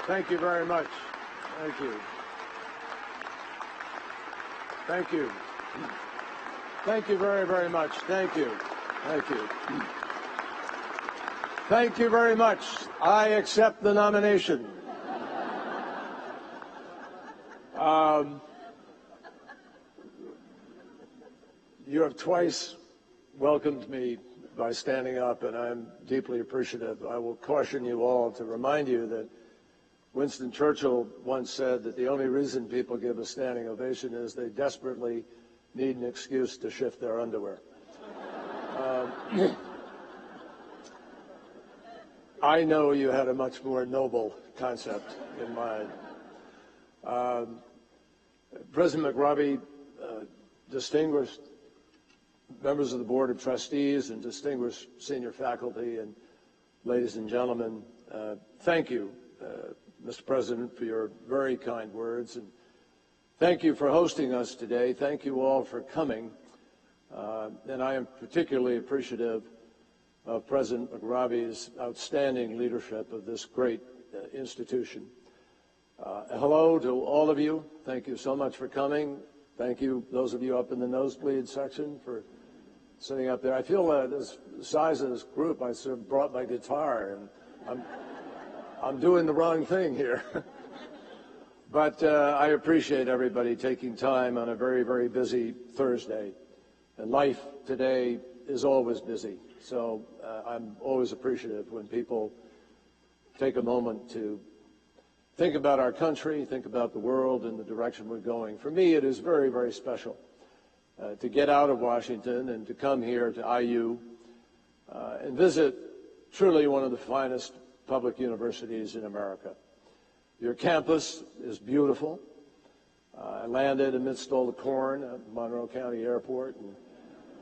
Thank you very much. Thank you. Thank you. Thank you very, very much. Thank you. Thank you. Thank you very much. I accept the nomination. You have twice welcomed me by standing up, and I'm deeply appreciative. I will caution you all to remind you that Winston Churchill once said that the only reason people give a standing ovation is they desperately need an excuse to shift their underwear. I know you had a much more noble concept in mind. President McRobbie, distinguished members of the Board of Trustees and distinguished senior faculty, and ladies and gentlemen, thank you, Mr. President, for your very kind words, and thank you for hosting us today. Thank you all for coming, and I am particularly appreciative of President McRobbie's outstanding leadership of this great institution. Hello to all of you. Thank you so much for coming. Thank you, those of you up in the nosebleed section, for sitting up there. I feel the size of this group, I sort of brought my guitar, and I'm doing the wrong thing here. But I appreciate everybody taking time on a very, very busy Thursday. And life today is always busy. So I'm always appreciative when people take a moment to think about our country, think about the world and the direction we're going. For me, it is very, very special to get out of Washington and to come here to IU and visit truly one of the finest public universities in America. Your campus is beautiful. I landed amidst all the corn at Monroe County Airport, and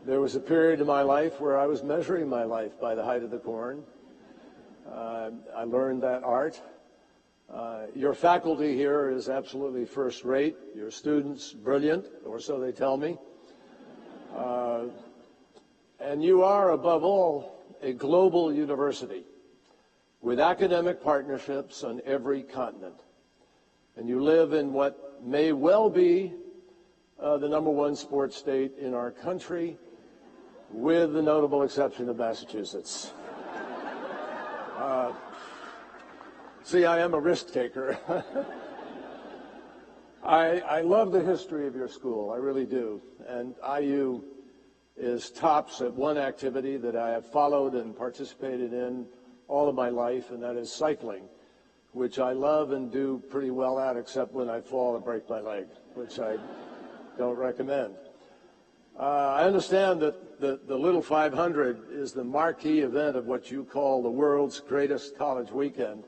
there was a period in my life where I was measuring my life by the height of the corn. I learned that art. Your faculty here is absolutely first rate. Your students, brilliant, or so they tell me. And you are, above all, a global university with academic partnerships on every continent. And you live in what may well be the #1 sports state in our country, with the notable exception of Massachusetts. See, I am a risk taker. I love the history of your school, I really do. And IU is tops at one activity that I have followed and participated in all of my life, and that is cycling, which I love and do pretty well at, except when I fall and break my leg, which I don't recommend. I understand that the Little 500 is the marquee event of what you call the world's greatest college weekend.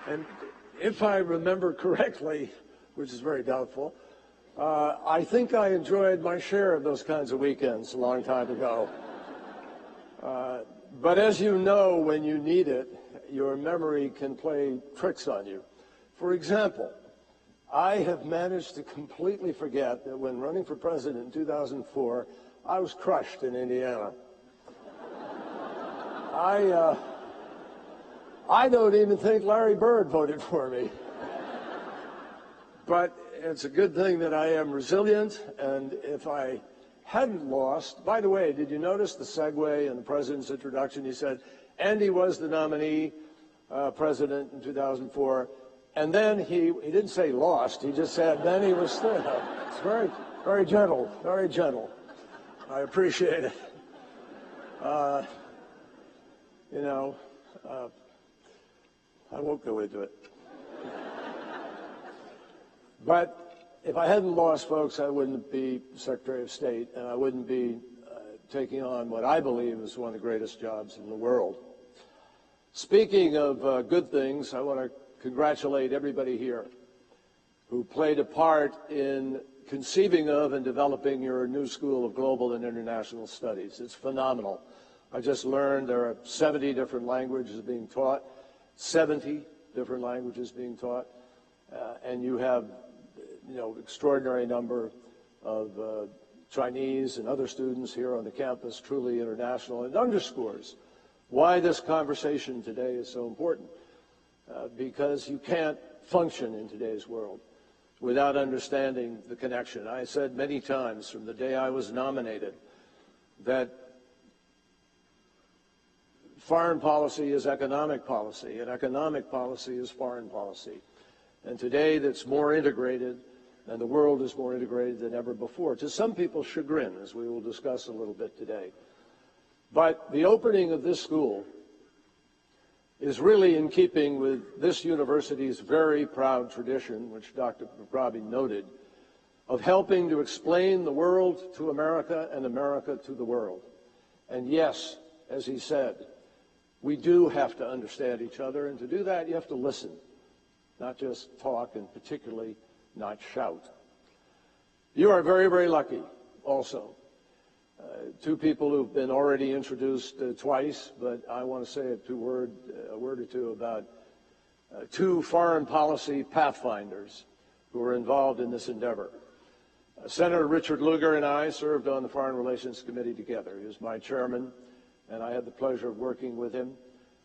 And if I remember correctly, which is very doubtful, I think I enjoyed my share of those kinds of weekends a long time ago. But as you know, when you need it, your memory can play tricks on you. For example, I have managed to completely forget that when running for president in 2004, I was crushed in Indiana. I don't even think Larry Bird voted for me. But it's a good thing that I am resilient, and if I hadn't lost, by the way, did you notice the segue in the president's introduction? He said, and he was the nominee president in 2004, and then he didn't say lost, he just said then he was still. It's very, very gentle, very gentle. I appreciate it. I won't go into it. But if I hadn't lost, folks, I wouldn't be Secretary of State, and I wouldn't be taking on what I believe is one of the greatest jobs in the world. Speaking of good things, I want to congratulate everybody here who played a part in conceiving of and developing your new School of Global and International Studies. It's phenomenal. I just learned there are 70 different languages being taught, 70 different languages being taught, and you have, extraordinary number of Chinese and other students here on the campus, truly international, and underscores why this conversation today is so important, because you can't function in today's world without understanding the connection. I said many times from the day I was nominated that foreign policy is economic policy, and economic policy is foreign policy. And today that's more integrated, and the world is more integrated than ever before, to some people's chagrin, as we will discuss a little bit today. But the opening of this school is really in keeping with this university's very proud tradition, which Dr. McRobbie noted, of helping to explain the world to America and America to the world. And yes, as he said, we do have to understand each other, and to do that you have to listen, not just talk, and particularly not shout. You are very, very lucky also. Two people who've been already introduced twice, but I want to say a word or two about two foreign policy pathfinders who are involved in this endeavor. Senator Richard Lugar and I served on the Foreign Relations Committee together. He was my chairman, and I had the pleasure of working with him.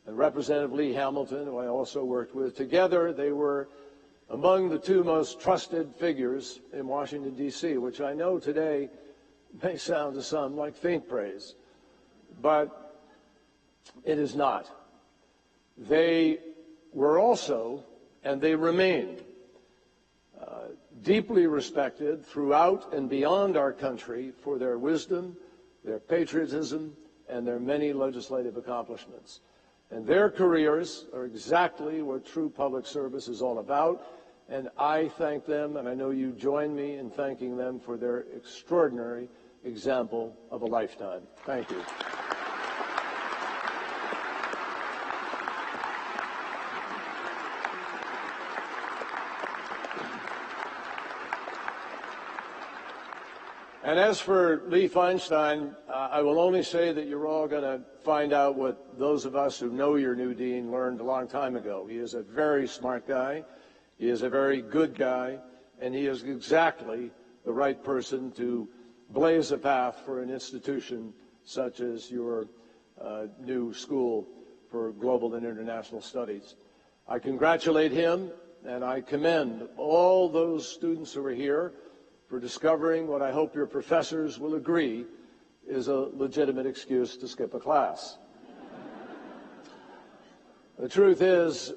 And Representative Lee Hamilton, who I also worked with. Together, they were among the two most trusted figures in Washington, D.C., which I know today may sound to some like faint praise, but it is not. They were also, and they remain, deeply respected throughout and beyond our country for their wisdom, their patriotism, and their many legislative accomplishments. And their careers are exactly what true public service is all about, and I thank them, and I know you join me in thanking them for their extraordinary example of a lifetime. Thank you. And as for Lee Feinstein, I will only say that you're all going to find out what those of us who know your new dean learned a long time ago. He is a very smart guy, he is a very good guy, and he is exactly the right person to blaze a path for an institution such as your new School for Global and International Studies. I congratulate him, and I commend all those students who are here for discovering what I hope your professors will agree is a legitimate excuse to skip a class. The truth is,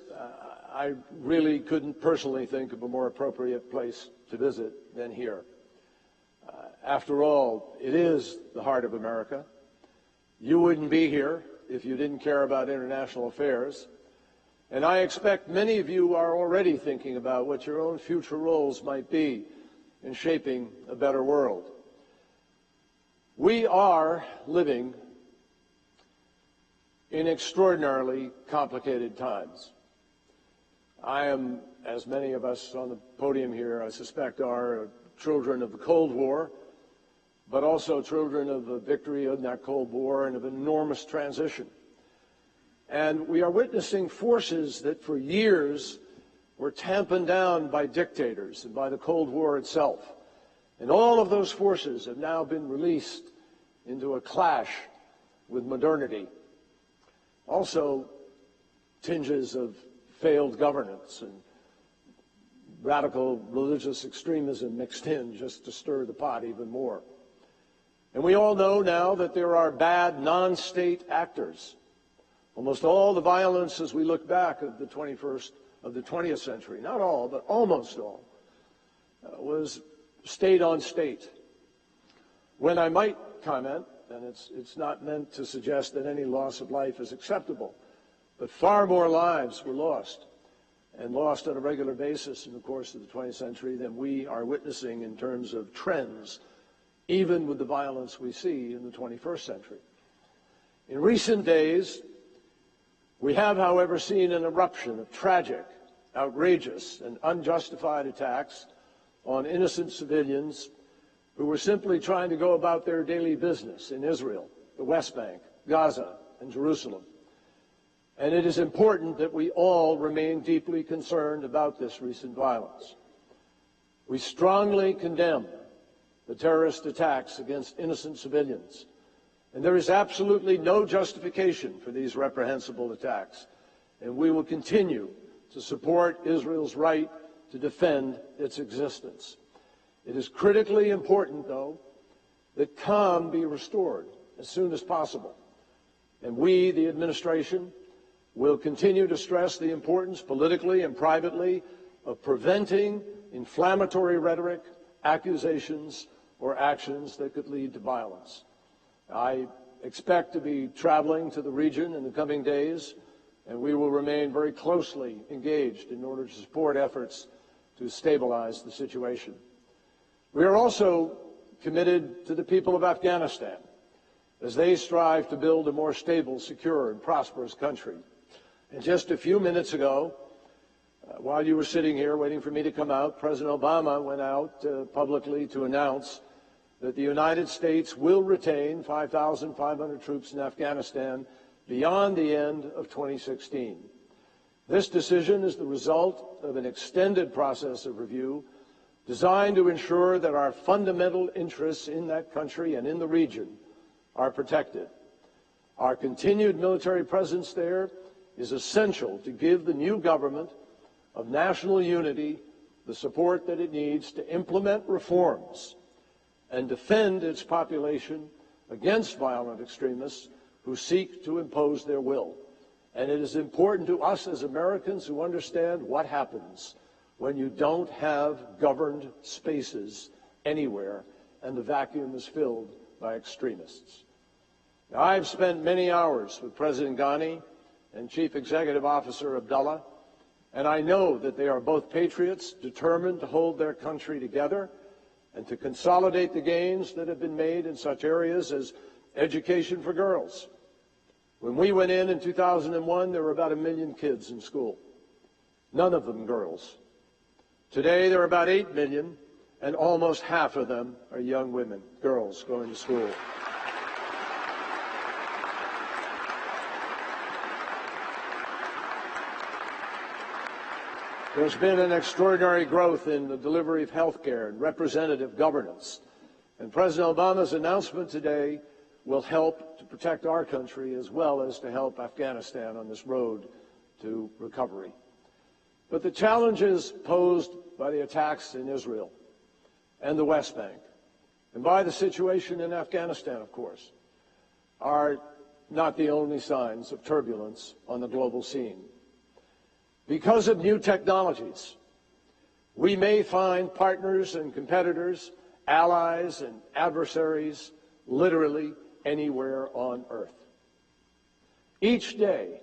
I really couldn't personally think of a more appropriate place to visit than here. After all, it is the heart of America. You wouldn't be here if you didn't care about international affairs. And I expect many of you are already thinking about what your own future roles might be in shaping a better world. We are living in extraordinarily complicated times. I am, as many of us on the podium here, I suspect, are children of the Cold War, but also children of the victory in that Cold War and of enormous transition. And we are witnessing forces that for years were tampened down by dictators and by the Cold War itself. And all of those forces have now been released into a clash with modernity. Also, tinges of failed governance and radical religious extremism mixed in just to stir the pot even more. And we all know now that there are bad non-state actors. Almost all the violence as we look back of the 20th century, not all, but almost all, was state on state. When I might comment, and it's not meant to suggest that any loss of life is acceptable, but far more lives were lost, and lost on a regular basis in the course of the 20th century than we are witnessing in terms of trends, even with the violence we see in the 21st century. In recent days, we have, however, seen an eruption of tragic, outrageous, and unjustified attacks on innocent civilians who were simply trying to go about their daily business in Israel, the West Bank, Gaza, and Jerusalem. And it is important that we all remain deeply concerned about this recent violence. We strongly condemn the terrorist attacks against innocent civilians. And there is absolutely no justification for these reprehensible attacks. And we will continue to support Israel's right to defend its existence. It is critically important, though, that calm be restored as soon as possible. And we, the administration, will continue to stress the importance, politically and privately, of preventing inflammatory rhetoric, accusations, or actions that could lead to violence. I expect to be traveling to the region in the coming days, and we will remain very closely engaged in order to support efforts to stabilize the situation. We are also committed to the people of Afghanistan as they strive to build a more stable, secure, and prosperous country. And just a few minutes ago, while you were sitting here waiting for me to come out, President Obama went out publicly to announce that the United States will retain 5,500 troops in Afghanistan beyond the end of 2016. This decision is the result of an extended process of review designed to ensure that our fundamental interests in that country and in the region are protected. Our continued military presence there is essential to give the new government of national unity the support that it needs to implement reforms and defend its population against violent extremists who seek to impose their will. And it is important to us as Americans who understand what happens when you don't have governed spaces anywhere and the vacuum is filled by extremists. Now, I've spent many hours with President Ghani and Chief Executive Officer Abdullah, and I know that they are both patriots determined to hold their country together and to consolidate the gains that have been made in such areas as education for girls. When we went in 2001, there were about 1 million kids in school, none of them girls. Today, there are about 8 million, and almost half of them are young women, girls, going to school. There's been an extraordinary growth in the delivery of health care and representative governance. And President Obama's announcement today will help to protect our country as well as to help Afghanistan on this road to recovery. But the challenges posed by the attacks in Israel and the West Bank, and by the situation in Afghanistan, of course, are not the only signs of turbulence on the global scene. Because of new technologies, we may find partners and competitors, allies and adversaries, literally anywhere on Earth. Each day,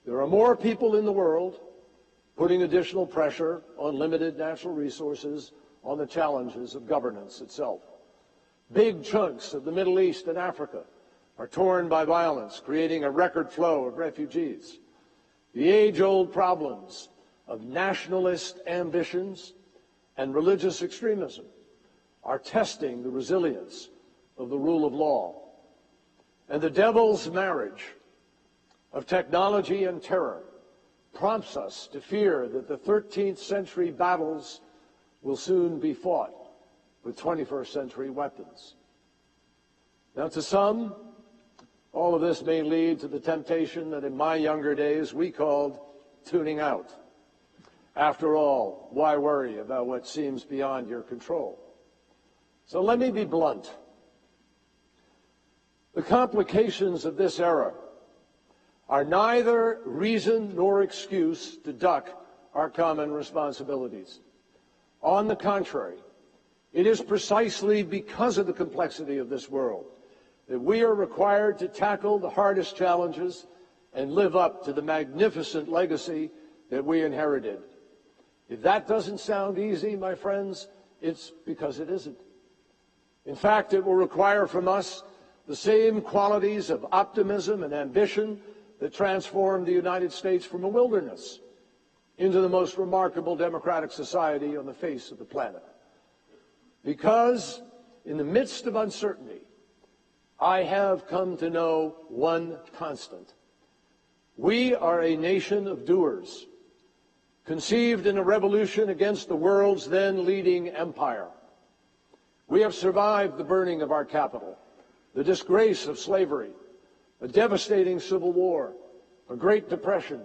there are more people in the world putting additional pressure on limited natural resources, on the challenges of governance itself. Big chunks of the Middle East and Africa are torn by violence, creating a record flow of refugees. The age-old problems of nationalist ambitions and religious extremism are testing the resilience of the rule of law. And the devil's marriage of technology and terror prompts us to fear that the 13th century battles will soon be fought with 21st century weapons. Now, to some, all of this may lead to the temptation that in my younger days we called tuning out. After all, why worry about what seems beyond your control? So let me be blunt. The complications of this era are neither reason nor excuse to duck our common responsibilities. On the contrary, it is precisely because of the complexity of this world that we are required to tackle the hardest challenges and live up to the magnificent legacy that we inherited. If that doesn't sound easy, my friends, it's because it isn't. In fact, it will require from us the same qualities of optimism and ambition that transformed the United States from a wilderness into the most remarkable democratic society on the face of the planet. Because in the midst of uncertainty, I have come to know one constant. We are a nation of doers, conceived in a revolution against the world's then leading empire. We have survived the burning of our capital, the disgrace of slavery, a devastating civil war, a Great Depression,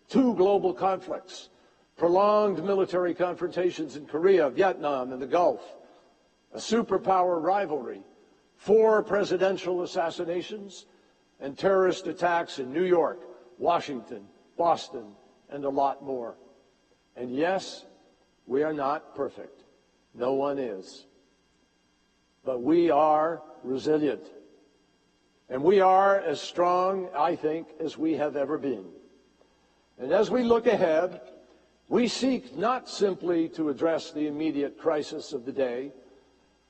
2 global conflicts, prolonged military confrontations in Korea, Vietnam, and the Gulf, a superpower rivalry, 4 presidential assassinations, and terrorist attacks in New York, Washington, Boston, and a lot more. And yes, we are not perfect. No one is. But we are resilient. And we are as strong, I think, as we have ever been. And as we look ahead, we seek not simply to address the immediate crisis of the day.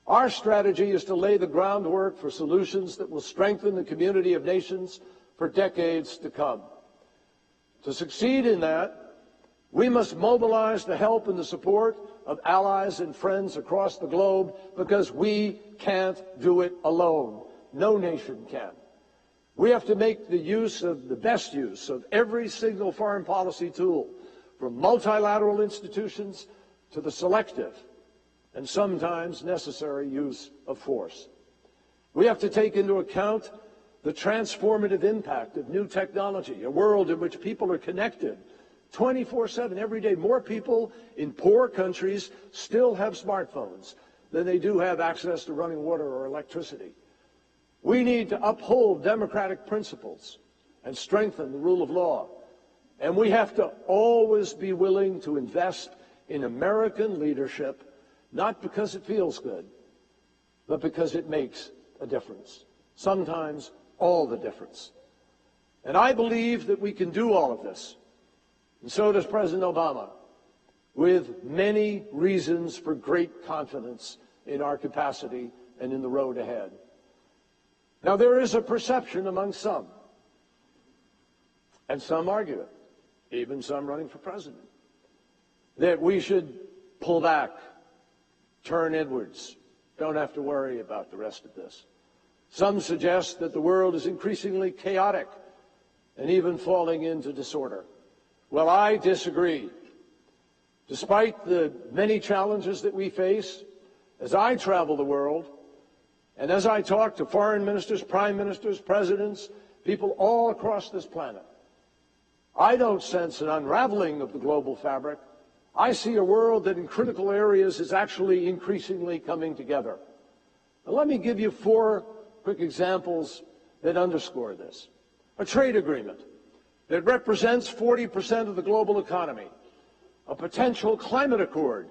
Our strategy is to lay the groundwork for solutions that will strengthen the community of nations for decades to come. To succeed in that, we must mobilize the help and the support of allies and friends across the globe, because we can't do it alone. No nation can. We have to make the best use of every single foreign policy tool, from multilateral institutions to the selective and sometimes necessary use of force. We have to take into account the transformative impact of new technology, a world in which people are connected 24/7 every day. More people in poor countries still have smartphones than they do have access to running water or electricity. We need to uphold democratic principles and strengthen the rule of law. And we have to always be willing to invest in American leadership, not because it feels good, but because it makes a difference. Sometimes all the difference. And I believe that we can do all of this. And so does President Obama, with many reasons for great confidence in our capacity and in the road ahead. Now, there is a perception among some, and some argue it, even some running for president, that we should pull back, turn inwards, don't have to worry about the rest of this. Some suggest that the world is increasingly chaotic and even falling into disorder. Well, I disagree. Despite the many challenges that we face, as I travel the world, and as I talk to foreign ministers, prime ministers, presidents, people all across this planet, I don't sense an unraveling of the global fabric. I see a world that in critical areas is actually increasingly coming together. Now, let me give you 4 quick examples that underscore this. A trade agreement that represents 40% of the global economy, a potential climate accord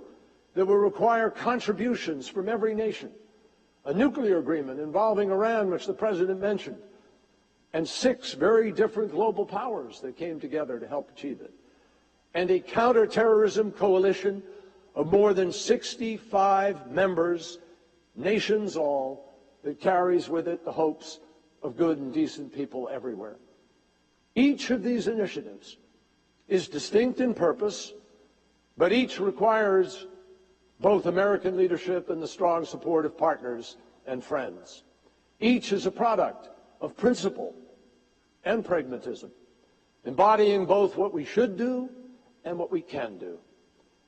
that will require contributions from every nation, a nuclear agreement involving Iran, which the President mentioned, and 6 very different global powers that came together to help achieve it, and a counterterrorism coalition of more than 65 members, nations all, that carries with it the hopes of good and decent people everywhere. Each of these initiatives is distinct in purpose, but each requires both American leadership and the strong support of partners and friends. Each is a product of principle and pragmatism, embodying both what we should do and what we can do.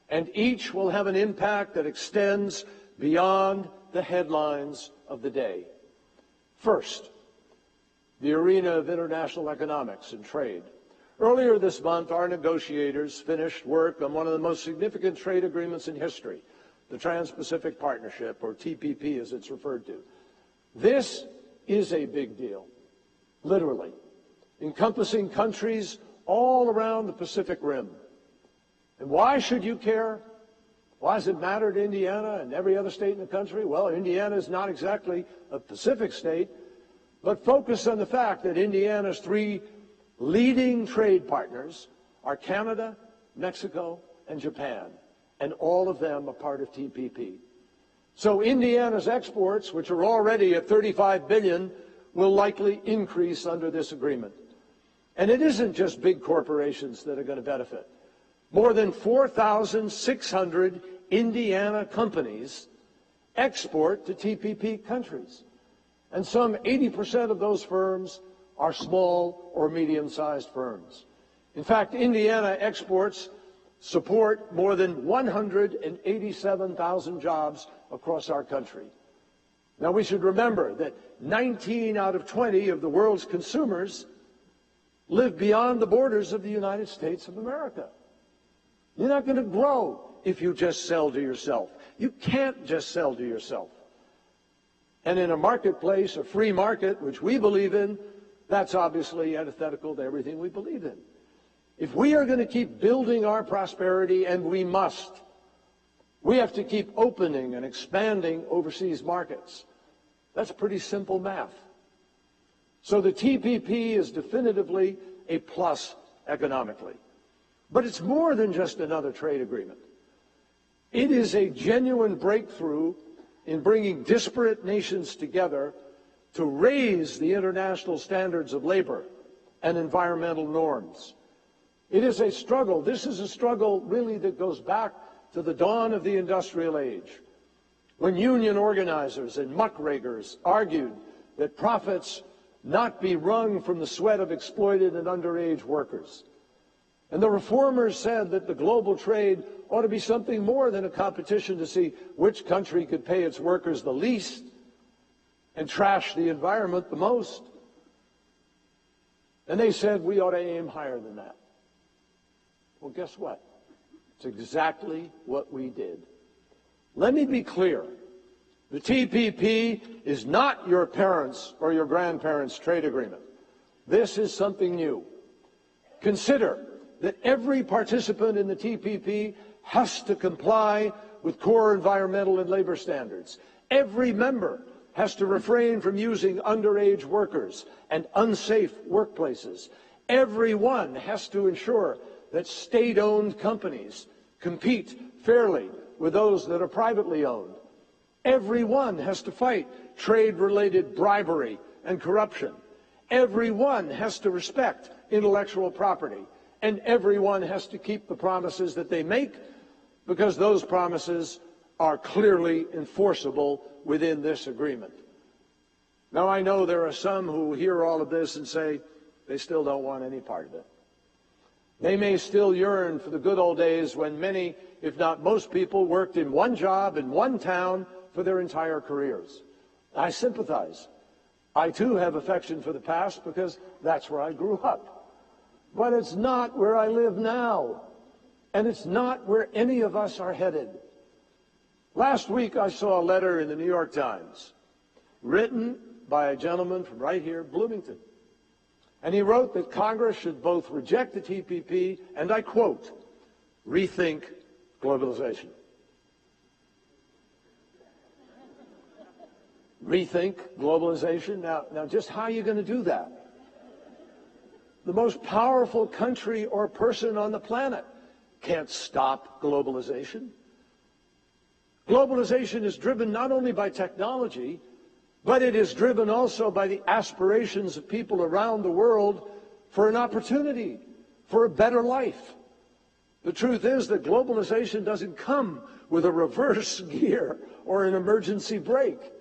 And each will have an impact that extends beyond the headlines of the day. First, the arena of international economics and trade. Earlier this month, our negotiators finished work on one of the most significant trade agreements in history, the Trans-Pacific Partnership, or TPP as it's referred to. This is a big deal, literally, encompassing countries all around the Pacific Rim. And why should you care? Why does it matter to Indiana and every other state in the country? Well, Indiana is not exactly a Pacific state, but focus on the fact that Indiana's 3 leading trade partners are Canada, Mexico, and Japan, and all of them are part of TPP. So Indiana's exports, which are already at $35 billion, will likely increase under this agreement. And it isn't just big corporations that are going to benefit. More than 4,600 Indiana companies export to TPP countries. And some 80% of those firms are small or medium-sized firms. In fact, Indiana exports support more than 187,000 jobs across our country. Now, we should remember that 19 out of 20 of the world's consumers live beyond the borders of the United States of America. You're not going to grow if you just sell to yourself. You can't just sell to yourself. And in a marketplace, a free market, which we believe in, that's obviously antithetical to everything we believe in. If we are going to keep building our prosperity, and we must, we have to keep opening and expanding overseas markets. That's pretty simple math. So the TPP is definitively a plus economically. But it's more than just another trade agreement. It is a genuine breakthrough in bringing disparate nations together to raise the international standards of labor and environmental norms. It is a struggle. This is a struggle really that goes back to the dawn of the industrial age, when union organizers and muckrakers argued that profits not be wrung from the sweat of exploited and underage workers. And the reformers said that the global trade ought to be something more than a competition to see which country could pay its workers the least and trash the environment the most. And they said we ought to aim higher than that. Well, guess what? It's exactly what we did. Let me be clear. The TPP is not your parents' or your grandparents' trade agreement. This is something new. Consider that every participant in the TPP has to comply with core environmental and labor standards. Every member has to refrain from using underage workers and unsafe workplaces. Everyone has to ensure that state-owned companies compete fairly with those that are privately owned. Everyone has to fight trade-related bribery and corruption. Everyone has to respect intellectual property. And everyone has to keep the promises that they make, because those promises are clearly enforceable within this agreement. Now, I know there are some who hear all of this and say they still don't want any part of it. They may still yearn for the good old days when many, if not most people, worked in one job in one town for their entire careers. I sympathize. I, too, have affection for the past because that's where I grew up. But it's not where I live now, and it's not where any of us are headed. Last week, I saw a letter in the New York Times written by a gentleman from right here, Bloomington. And he wrote that Congress should both reject the TPP and, I quote, rethink globalization. Rethink globalization? Now, just how are you going to do that? The most powerful country or person on the planet can't stop globalization. Globalization is driven not only by technology, but it is driven also by the aspirations of people around the world for an opportunity, for a better life. The truth is that globalization doesn't come with a reverse gear or an emergency brake.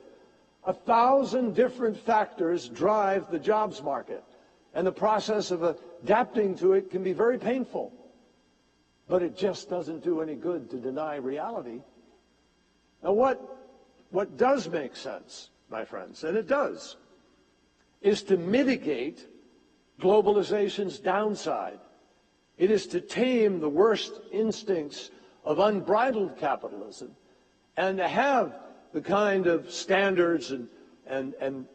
1,000 different factors drive the jobs market, and the process of adapting to it can be very painful. But it just doesn't do any good to deny reality. Now, what does make sense, my friends, and it does, is to mitigate globalization's downside. It is to tame the worst instincts of unbridled capitalism and to have the kind of standards and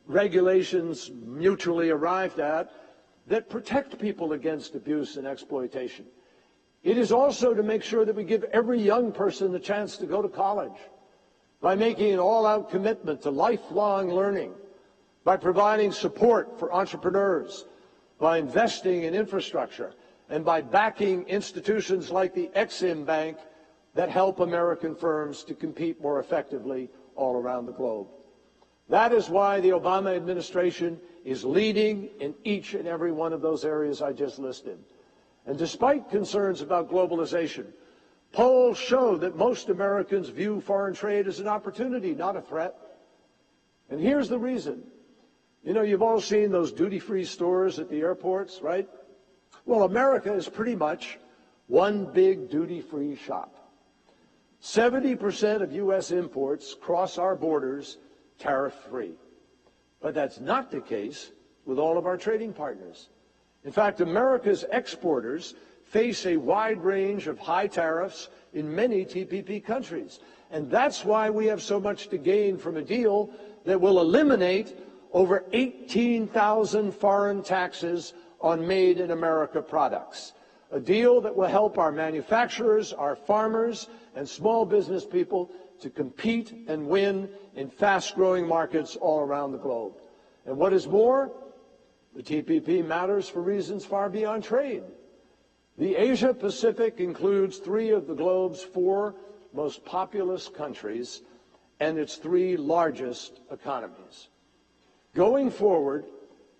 regulations mutually arrived at that protect people against abuse and exploitation. It is also to make sure that we give every young person the chance to go to college by making an all-out commitment to lifelong learning, by providing support for entrepreneurs, by investing in infrastructure, and by backing institutions like the Exim Bank that help American firms to compete more effectively all around the globe. That is why the Obama administration is leading in each and every one of those areas I just listed. And despite concerns about globalization, polls show that most Americans view foreign trade as an opportunity, not a threat. And here's the reason. You know, you've all seen those duty-free stores at the airports, right? Well, America is pretty much one big duty-free shop. 70% of U.S. imports cross our borders tariff-free. But that's not the case with all of our trading partners. In fact, America's exporters face a wide range of high tariffs in many TPP countries. And that's why we have so much to gain from a deal that will eliminate over 18,000 foreign taxes on made in America products. A deal that will help our manufacturers, our farmers, and small business people to compete and win in fast-growing markets all around the globe. And what is more, the TPP matters for reasons far beyond trade. The Asia-Pacific includes 3 of the globe's 4 most populous countries and its 3 largest economies. Going forward,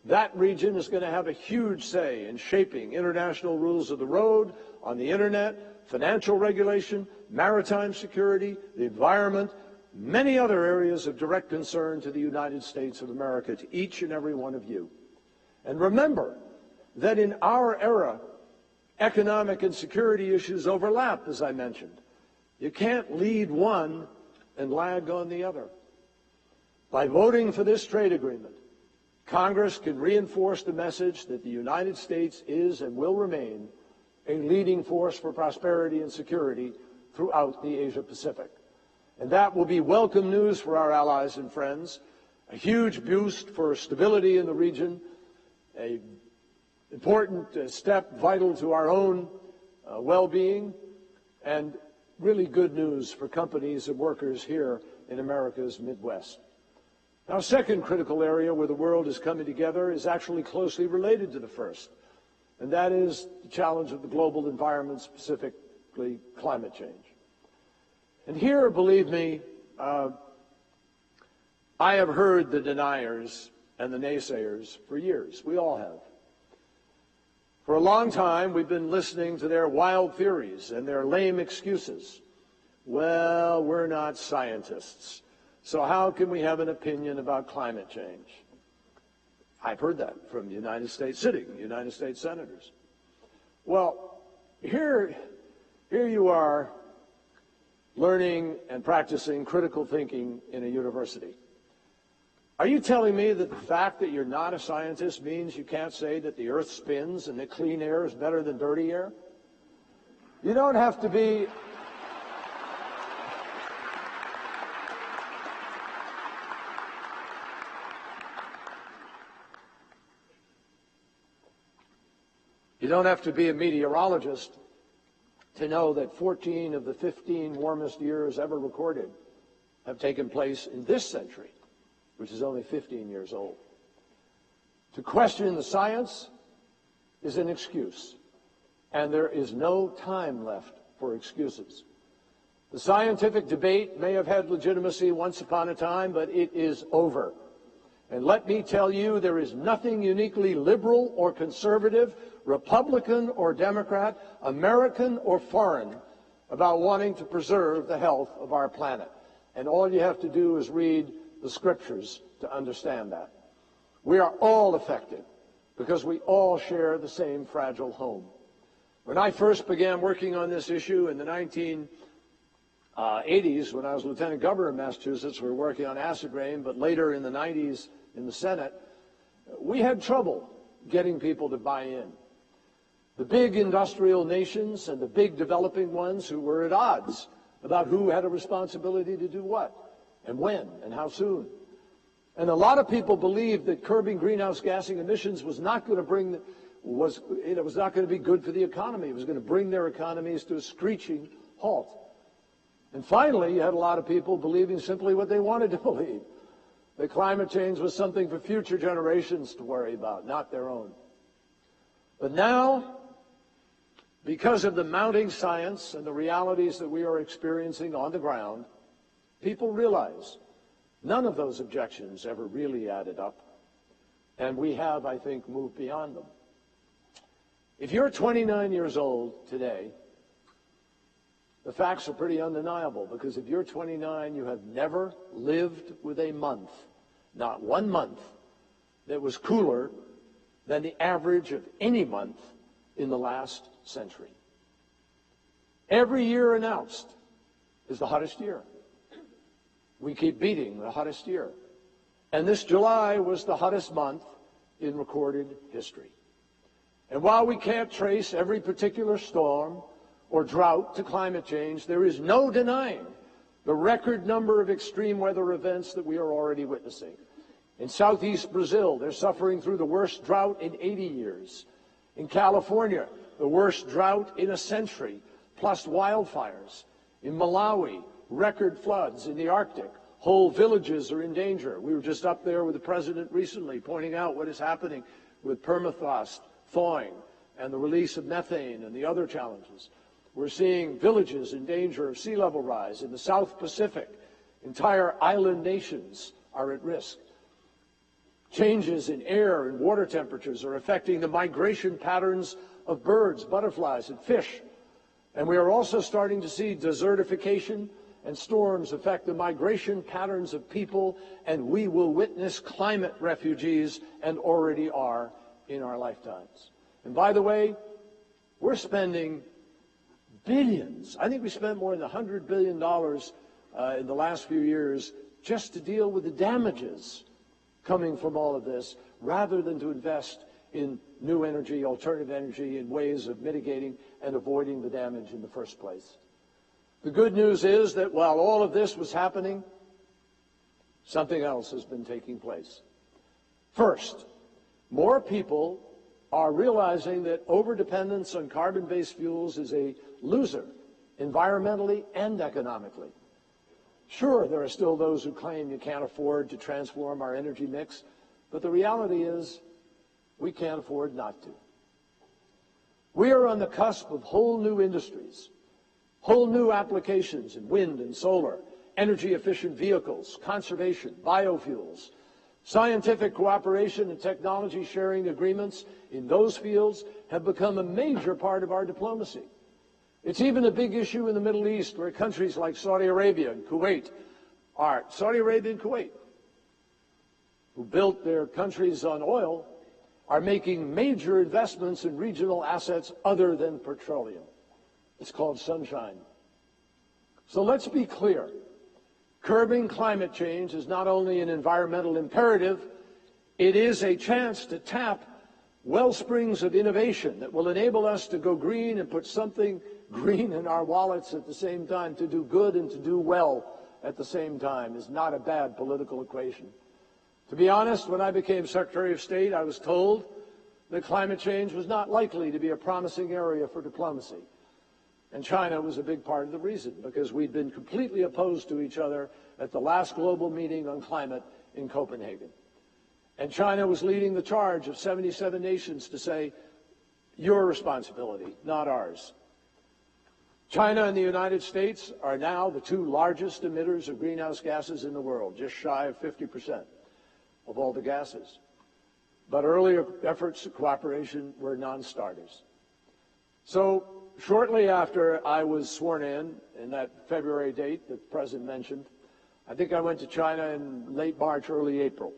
that region is going to have a huge say in shaping international rules of the road, on the internet, financial regulation, maritime security, the environment, many other areas of direct concern to the United States of America, to each and every one of you. And remember that in our era, economic and security issues overlap, as I mentioned. You can't lead one and lag on the other. By voting for this trade agreement, Congress can reinforce the message that the United States is and will remain a leading force for prosperity and security throughout the Asia-Pacific. And that will be welcome news for our allies and friends, a huge boost for stability in the region, an important step vital to our own well-being, and really good news for companies and workers here in America's Midwest. Now, a second critical area where the world is coming together is actually closely related to the first, and that is the challenge of the global environment, specifically climate change. And here, believe me, I have heard the deniers and the naysayers for years. We all have. For a long time, we've been listening to their wild theories and their lame excuses. Well, we're not scientists, so how can we have an opinion about climate change? I've heard that from the United States senators. Well, here you are learning and practicing critical thinking in a university. Are you telling me that the fact that you're not a scientist means you can't say that the earth spins and that clean air is better than dirty air? You don't have to be... You don't have to be a meteorologist to know that 14 of the 15 warmest years ever recorded have taken place in this century, which is only 15 years old. To question the science is an excuse, and there is no time left for excuses. The scientific debate may have had legitimacy once upon a time, but it is over. And let me tell you, there is nothing uniquely liberal or conservative, Republican or Democrat, American or foreign, about wanting to preserve the health of our planet. And all you have to do is read the scriptures to understand that. We are all affected because we all share the same fragile home. When I first began working on this issue in the 1980s, when I was lieutenant governor of Massachusetts, we were working on acid rain, but later in the 90s in the Senate, we had trouble getting people to buy in. The big industrial nations and the big developing ones who were at odds about who had a responsibility to do what and when and how soon. And a lot of people believed that curbing greenhouse gas emissions was not going to was not going to be good for the economy. It was going to bring their economies to a screeching halt. And finally, you had a lot of people believing simply what they wanted to believe, that climate change was something for future generations to worry about, not their own. But now, because of the mounting science and the realities that we are experiencing on the ground, people realize none of those objections ever really added up. And we have, I think, moved beyond them. If you're 29 years old today, the facts are pretty undeniable, because if you're 29, you have never lived with a month, not one month, that was cooler than the average of any month in the last century. Every year announced is the hottest year. We keep beating the hottest year. And this July was the hottest month in recorded history. And while we can't trace every particular storm or drought to climate change, there is no denying the record number of extreme weather events that we are already witnessing. In southeast Brazil, they're suffering through the worst drought in 80 years. In California, the worst drought in a century, plus wildfires. In Malawi, record floods. In the Arctic, whole villages are in danger. We were just up there with the president recently pointing out what is happening with permafrost thawing and the release of methane and the other challenges. We're seeing villages in danger of sea level rise. In the South Pacific, entire island nations are at risk. Changes in air and water temperatures are affecting the migration patterns of birds, butterflies, and fish. And we are also starting to see desertification and storms affect the migration patterns of people, and we will witness climate refugees, and already are in our lifetimes. And by the way, we're spending billions. I think we spent more than $100 billion in the last few years just to deal with the damages coming from all of this, rather than to invest in new energy, alternative energy, and ways of mitigating and avoiding the damage in the first place. The good news is that while all of this was happening, something else has been taking place. First, more people are realizing that overdependence on carbon-based fuels is a loser, environmentally and economically. Sure, there are still those who claim you can't afford to transform our energy mix, but the reality is we can't afford not to. We are on the cusp of whole new industries, whole new applications in wind and solar, energy-efficient vehicles, conservation, biofuels. Scientific cooperation and technology sharing agreements in those fields have become a major part of our diplomacy. It's even a big issue in the Middle East, where countries like Saudi Arabia and Kuwait who built their countries on oil, are making major investments in regional assets other than petroleum. It's called sunshine. So let's be clear. Curbing climate change is not only an environmental imperative, it is a chance to tap well springs of innovation that will enable us to go green and put something green in our wallets at the same time. To do good and to do well at the same time is not a bad political equation. To be honest, when I became Secretary of State, I was told that climate change was not likely to be a promising area for diplomacy. And China was a big part of the reason, because we'd been completely opposed to each other at the last global meeting on climate in Copenhagen. And China was leading the charge of 77 nations to say, your responsibility, not ours. China and the United States are now the two largest emitters of greenhouse gases in the world, just shy of 50% of all the gases. But earlier efforts of cooperation were non-starters. So shortly after I was sworn in that February date that the President mentioned, I think I went to China in late March, early April.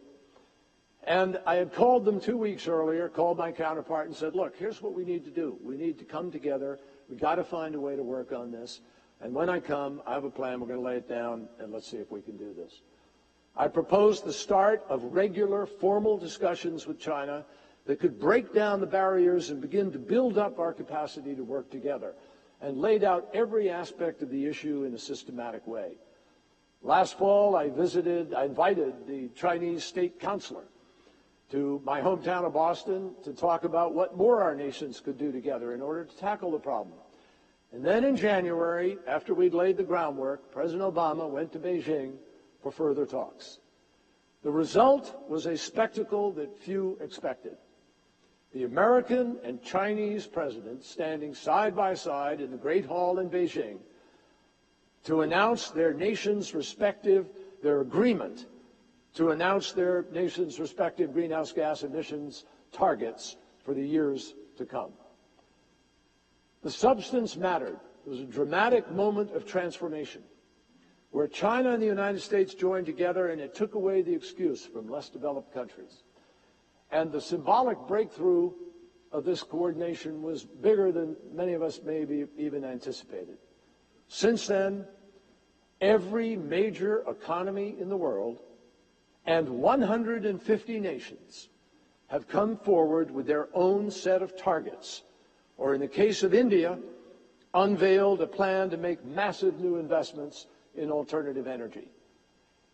And I had called them 2 weeks earlier, called my counterpart and said, look, here's what we need to do. We need to come together. We've got to find a way to work on this. And when I come, I have a plan. We're going to lay it down, and let's see if we can do this. I proposed the start of regular formal discussions with China that could break down the barriers and begin to build up our capacity to work together, and laid out every aspect of the issue in a systematic way. Last fall, I invited the Chinese state counselor to my hometown of Boston to talk about what more our nations could do together in order to tackle the problem. And then in January, after we'd laid the groundwork, President Obama went to Beijing for further talks. The result was a spectacle that few expected. The American and Chinese presidents standing side by side in the Great Hall in Beijing to announce their agreement to announce their nation's respective greenhouse gas emissions targets for the years to come. The substance mattered. It was a dramatic moment of transformation, where China and the United States joined together, and it took away the excuse from less developed countries. And the symbolic breakthrough of this coordination was bigger than many of us maybe even anticipated. Since then, every major economy in the world and 150 nations have come forward with their own set of targets, or in the case of India, unveiled a plan to make massive new investments in alternative energy.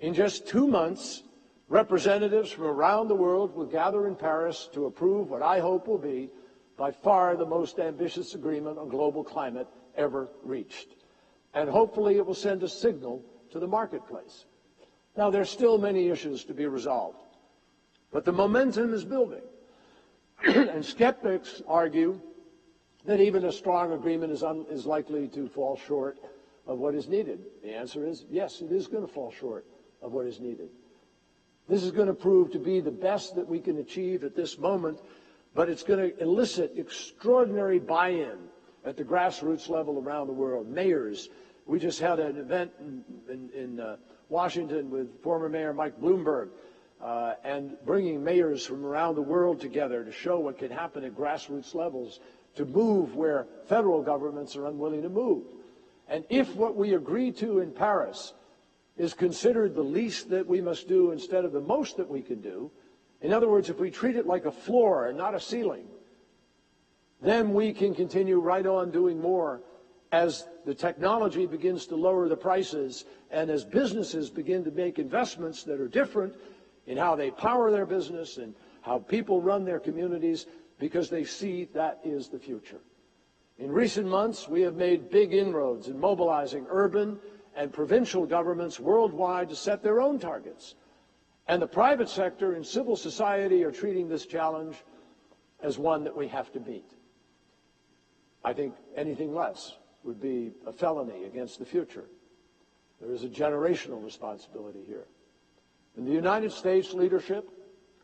In just 2 months, representatives from around the world will gather in Paris to approve what I hope will be by far the most ambitious agreement on global climate ever reached. And hopefully it will send a signal to the marketplace. Now, there's still many issues to be resolved, but the momentum is building. And skeptics argue that even a strong agreement is likely to fall short of what is needed. The answer is yes, it is going to fall short of what is needed. This is going to prove to be the best that we can achieve at this moment, but it's going to elicit extraordinary buy-in at the grassroots level around the world. Mayors, we just had an event in Washington with former Mayor Mike Bloomberg, and bringing mayors from around the world together to show what can happen at grassroots levels to move where federal governments are unwilling to move. And if what we agree to in Paris is considered the least that we must do instead of the most that we can do, in other words, if we treat it like a floor and not a ceiling, then we can continue right on doing more as the technology begins to lower the prices and as businesses begin to make investments that are different in how they power their business and how people run their communities, because they see that is the future. In recent months, we have made big inroads in mobilizing urban and provincial governments worldwide to set their own targets. And the private sector and civil society are treating this challenge as one that we have to meet. I think anything less would be a felony against the future. There is a generational responsibility here. And the United States leadership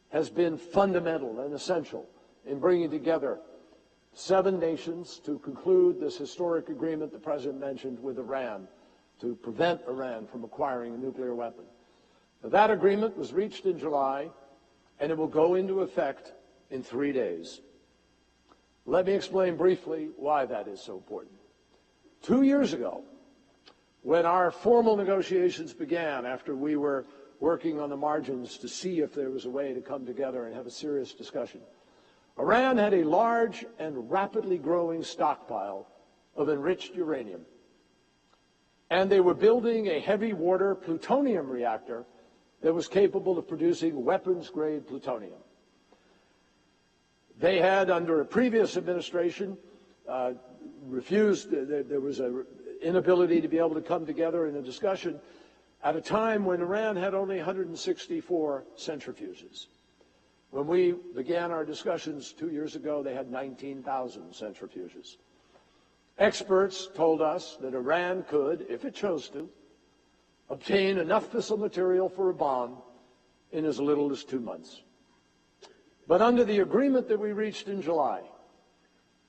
has been fundamental and essential in bringing together 7 nations to conclude this historic agreement the President mentioned with Iran, to prevent Iran from acquiring a nuclear weapon. Now, that agreement was reached in July, and it will go into effect in 3 days. Let me explain briefly why that is so important. 2 years ago, when our formal negotiations began, after we were working on the margins to see if there was a way to come together and have a serious discussion, Iran had a large and rapidly growing stockpile of enriched uranium. And they were building a heavy water plutonium reactor that was capable of producing weapons-grade plutonium. They had, under a previous administration, refused. There was an inability to be able to come together in a discussion at a time when Iran had only 164 centrifuges. When we began our discussions 2 years ago, they had 19,000 centrifuges. Experts told us that Iran could, if it chose to, obtain enough fissile material for a bomb in as little as 2 months. But under the agreement that we reached in July,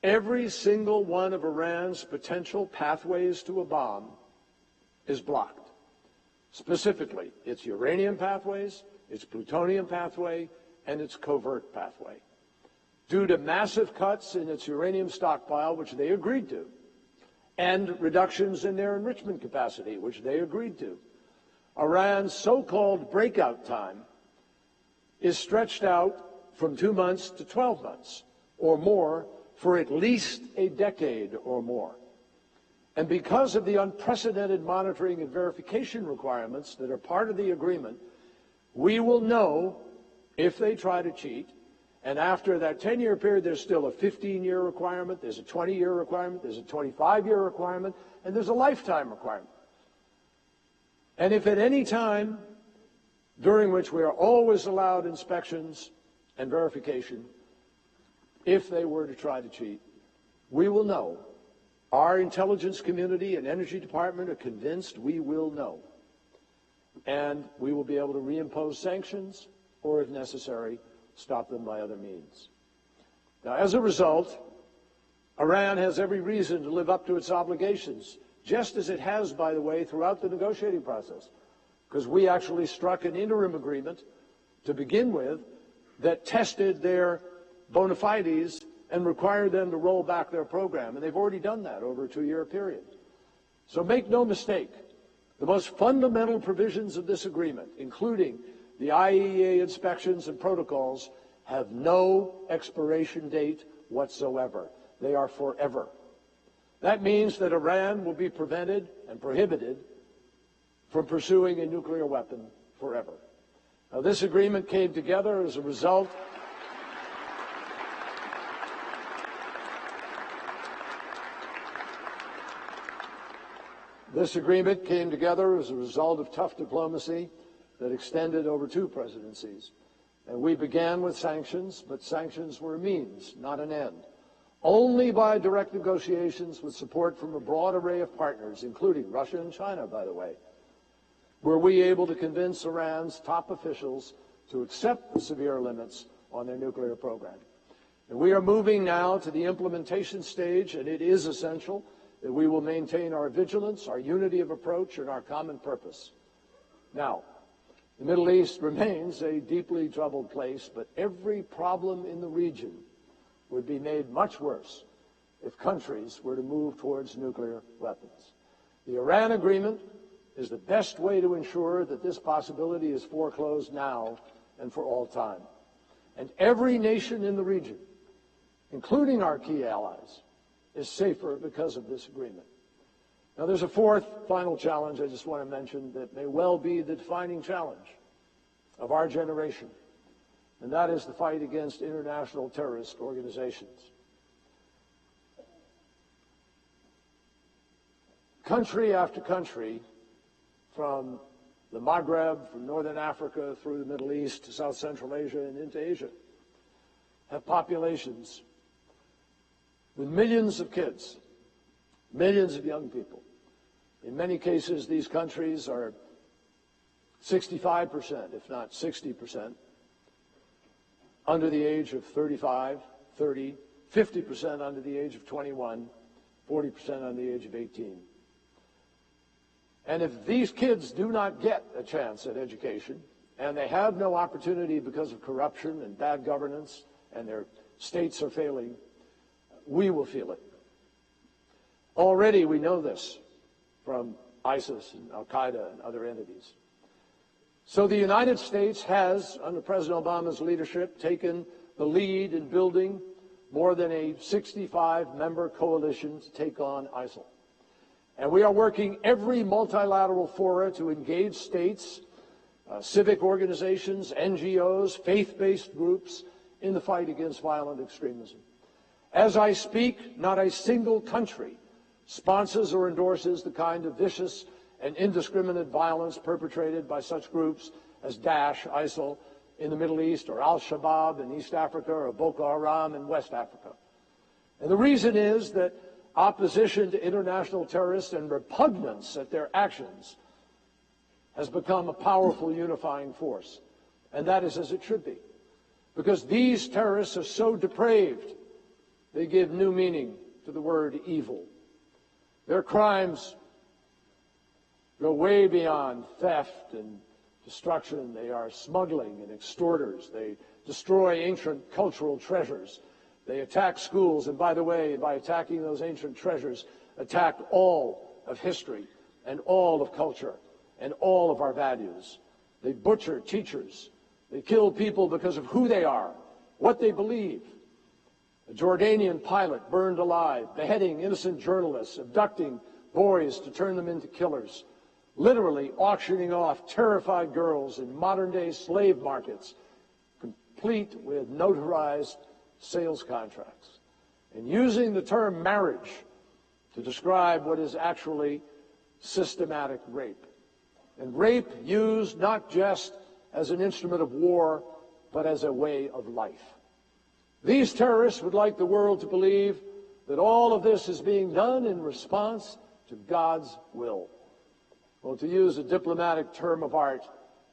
every single one of Iran's potential pathways to a bomb is blocked. Specifically, its uranium pathways, its plutonium pathway, and its covert pathway, due to massive cuts in its uranium stockpile, which they agreed to, and reductions in their enrichment capacity, which they agreed to. Iran's so-called breakout time is stretched out from 2 months to 12 months or more for at least a decade or more. And because of the unprecedented monitoring and verification requirements that are part of the agreement, we will know if they try to cheat. And after that 10-year period, there's still a 15-year requirement, there's a 20-year requirement, there's a 25-year requirement, and there's a lifetime requirement. And if at any time during which we are always allowed inspections and verification, if they were to try to cheat, we will know. Our intelligence community and energy department are convinced we will know. And we will be able to reimpose sanctions, or if necessary, stop them by other means. Now, as a result, Iran has every reason to live up to its obligations, just as it has, by the way, throughout the negotiating process, because we actually struck an interim agreement to begin with that tested their bona fides and required them to roll back their program, and they've already done that over a 2-year period. So make no mistake, the most fundamental provisions of this agreement, including the IAEA inspections and protocols, have no expiration date whatsoever. They are forever. That means that Iran will be prevented and prohibited from pursuing a nuclear weapon forever. Now, this agreement came together as a result of tough diplomacy that extended over 2 presidencies. And we began with sanctions, but sanctions were a means, not an end. Only by direct negotiations with support from a broad array of partners, including Russia and China, by the way, were we able to convince Iran's top officials to accept the severe limits on their nuclear program. And we are moving now to the implementation stage, and it is essential that we will maintain our vigilance, our unity of approach, and our common purpose. Now, the Middle East remains a deeply troubled place, but every problem in the region would be made much worse if countries were to move towards nuclear weapons. The Iran agreement is the best way to ensure that this possibility is foreclosed now and for all time. And every nation in the region, including our key allies, is safer because of this agreement. Now, there's a 4th final challenge I just want to mention that may well be the defining challenge of our generation, and that is the fight against international terrorist organizations. Country after country, from the Maghreb, from Northern Africa, through the Middle East to South Central Asia and into Asia, have populations with millions of kids, millions of young people. In many cases, these countries are 65%, if not 60%, under the age of 35, 30, 50% under the age of 21, 40% under the age of 18. And if these kids do not get a chance at education, and they have no opportunity because of corruption and bad governance, and their states are failing, we will feel it. Already we know this from ISIS and Al-Qaeda and other entities. So the United States has, under President Obama's leadership, taken the lead in building more than a 65-member coalition to take on ISIL. And we are working every multilateral fora to engage states, civic organizations, NGOs, faith-based groups in the fight against violent extremism. As I speak, not a single country sponsors or endorses the kind of vicious and indiscriminate violence perpetrated by such groups as Daesh, ISIL, in the Middle East, or Al-Shabaab in East Africa, or Boko Haram in West Africa. And the reason is that opposition to international terrorists and repugnance at their actions has become a powerful unifying force. And that is as it should be. Because these terrorists are so depraved, they give new meaning to the word evil. Their crimes go way beyond theft and destruction. They are smuggling and extorters. They destroy ancient cultural treasures. They attack schools, and by the way, by attacking those ancient treasures, attack all of history and all of culture and all of our values. They butcher teachers. They kill people because of who they are, what they believe. A Jordanian pilot burned alive, beheading innocent journalists, abducting boys to turn them into killers, literally auctioning off terrified girls in modern-day slave markets, complete with notarized sales contracts, and using the term marriage to describe what is actually systematic rape. And rape used not just as an instrument of war, but as a way of life. These terrorists would like the world to believe that all of this is being done in response to God's will. Well, to use a diplomatic term of art,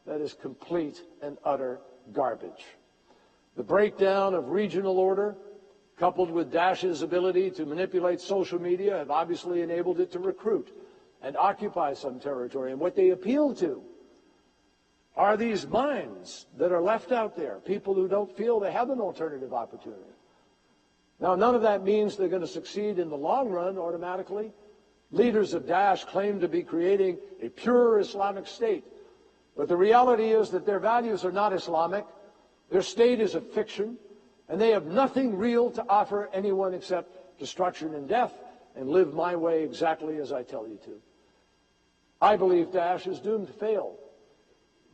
that is complete and utter garbage. The breakdown of regional order, coupled with Daesh's ability to manipulate social media, have obviously enabled it to recruit and occupy some territory. And what they appeal to are these minds that are left out there, people who don't feel they have an alternative opportunity. Now, none of that means they're going to succeed in the long run automatically, Leaders of Daesh claim to be creating a pure Islamic state, but the reality is that their values are not Islamic. Their state is a fiction, and they have nothing real to offer anyone except destruction and death, and live my way exactly as I tell you to. I believe Daesh is doomed to fail,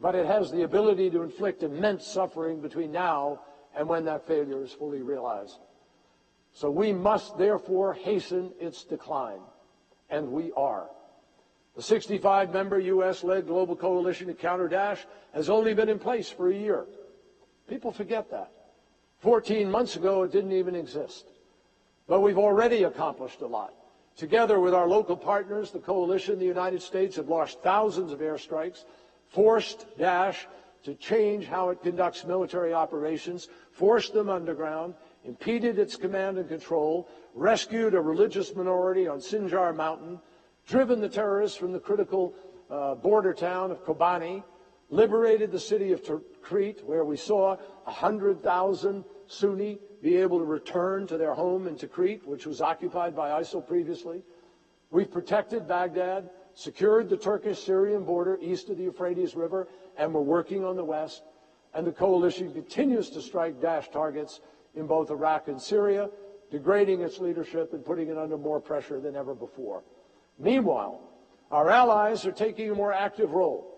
but it has the ability to inflict immense suffering between now and when that failure is fully realized. So we must therefore hasten its decline, and we are. The 65-member U.S.-led global coalition to counter Daesh has only been in place for a year. People forget that. 14 months ago, it didn't even exist. But we've already accomplished a lot. Together with our local partners, the coalition, the United States, have launched thousands of airstrikes, forced Daesh to change how it conducts military operations, forced them underground, impeded its command and control, rescued a religious minority on Sinjar Mountain, driven the terrorists from the critical border town of Kobani, liberated the city of Tikrit, where we saw 100,000 Sunni be able to return to their home in Tikrit, which was occupied by ISIL previously. We've protected Baghdad, secured the Turkish-Syrian border east of the Euphrates River, and we're working on the west. And the coalition continues to strike Daesh targets in both Iraq and Syria, degrading its leadership and putting it under more pressure than ever before. Meanwhile, our allies are taking a more active role,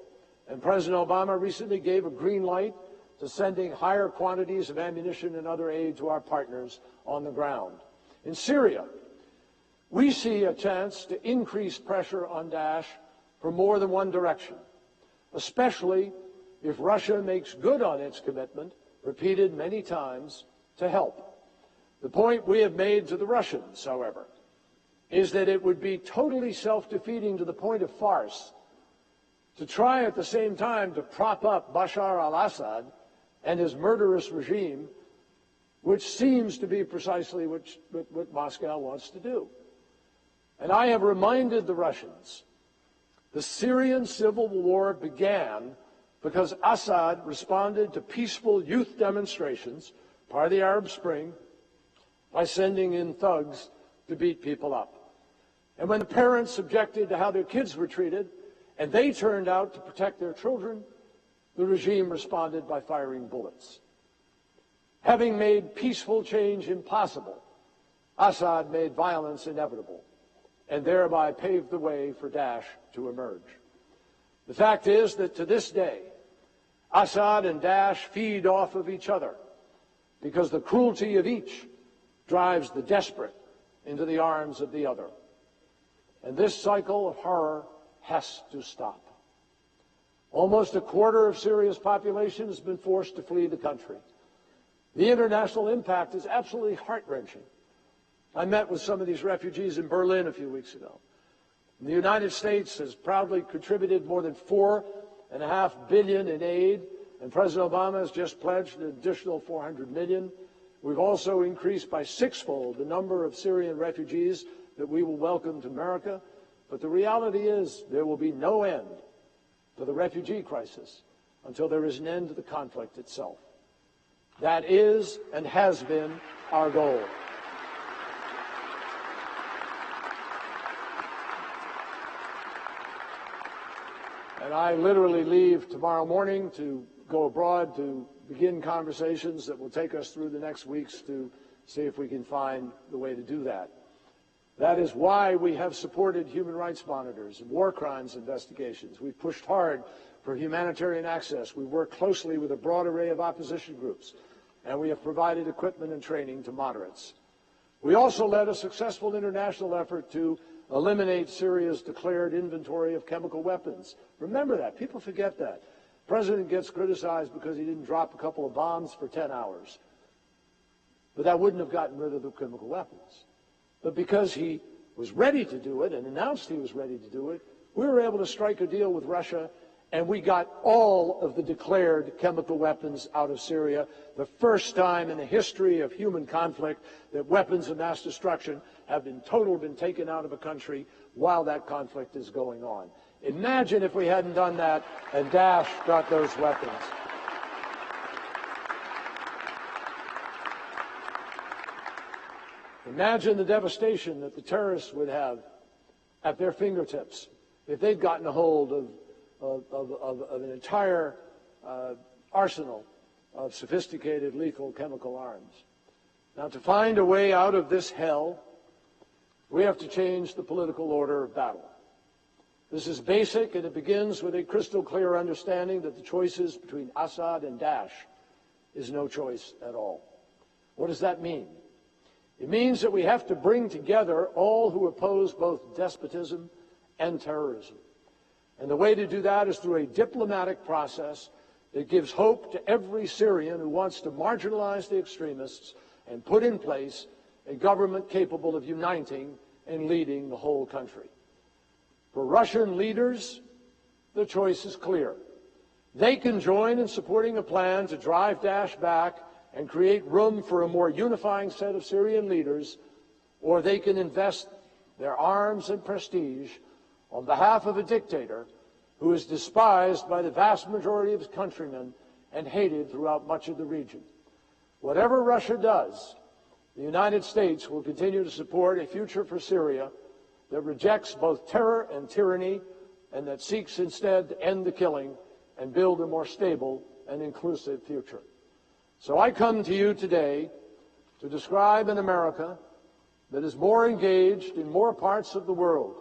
and President Obama recently gave a green light to sending higher quantities of ammunition and other aid to our partners on the ground. In Syria, we see a chance to increase pressure on Daesh from more than one direction, especially if Russia makes good on its commitment, repeated many times, to help. The point we have made to the Russians, however, is that it would be totally self-defeating to the point of farce to try at the same time to prop up Bashar al-Assad and his murderous regime, which seems to be precisely what Moscow wants to do. And I have reminded the Russians, the Syrian civil war began because Assad responded to peaceful youth demonstrations, part of the Arab Spring, by sending in thugs to beat people up. And when the parents objected to how their kids were treated, and they turned out to protect their children, the regime responded by firing bullets. Having made peaceful change impossible, Assad made violence inevitable, and thereby paved the way for Daesh to emerge. The fact is that to this day, Assad and Daesh feed off of each other because the cruelty of each drives the desperate into the arms of the other. And this cycle of horror has to stop. Almost a quarter of Syria's population has been forced to flee the country. The international impact is absolutely heart-wrenching. I met with some of these refugees in Berlin a few weeks ago. The United States has proudly contributed more than $4.5 billion in aid, and President Obama has just pledged an additional $400 million. We've also increased by sixfold the number of Syrian refugees that we will welcome to America. But the reality is there will be no end to the refugee crisis until there is an end to the conflict itself. That is and has been our goal. And I literally leave tomorrow morning to go abroad to begin conversations that will take us through the next weeks to see if we can find the way to do that. That is why we have supported human rights monitors and war crimes investigations. We've pushed hard for humanitarian access. We work closely with a broad array of opposition groups, and we have provided equipment and training to moderates. We also led a successful international effort to eliminate Syria's declared inventory of chemical weapons. Remember that. People forget that. The president gets criticized because he didn't drop a couple of bombs for 10 hours. But that wouldn't have gotten rid of the chemical weapons. But because he was ready to do it and announced he was ready to do it, we were able to strike a deal with Russia, and we got all of the declared chemical weapons out of Syria, the first time in the history of human conflict that weapons of mass destruction have been taken out of a country while that conflict is going on. Imagine if we hadn't done that and Daesh got those weapons. Imagine the devastation that the terrorists would have at their fingertips if they'd gotten a hold of an entire arsenal of sophisticated lethal chemical arms. Now, to find a way out of this hell, we have to change the political order of battle. This is basic, and it begins with a crystal clear understanding that the choices between Assad and Daesh is no choice at all. What does that mean? It means that we have to bring together all who oppose both despotism and terrorism. And the way to do that is through a diplomatic process that gives hope to every Syrian who wants to marginalize the extremists and put in place a government capable of uniting and leading the whole country. For Russian leaders, the choice is clear. They can join in supporting a plan to drive Daesh back and create room for a more unifying set of Syrian leaders, or they can invest their arms and prestige on behalf of a dictator who is despised by the vast majority of his countrymen and hated throughout much of the region. Whatever Russia does, the United States will continue to support a future for Syria that rejects both terror and tyranny, and that seeks instead to end the killing and build a more stable and inclusive future. So I come to you today to describe an America that is more engaged in more parts of the world,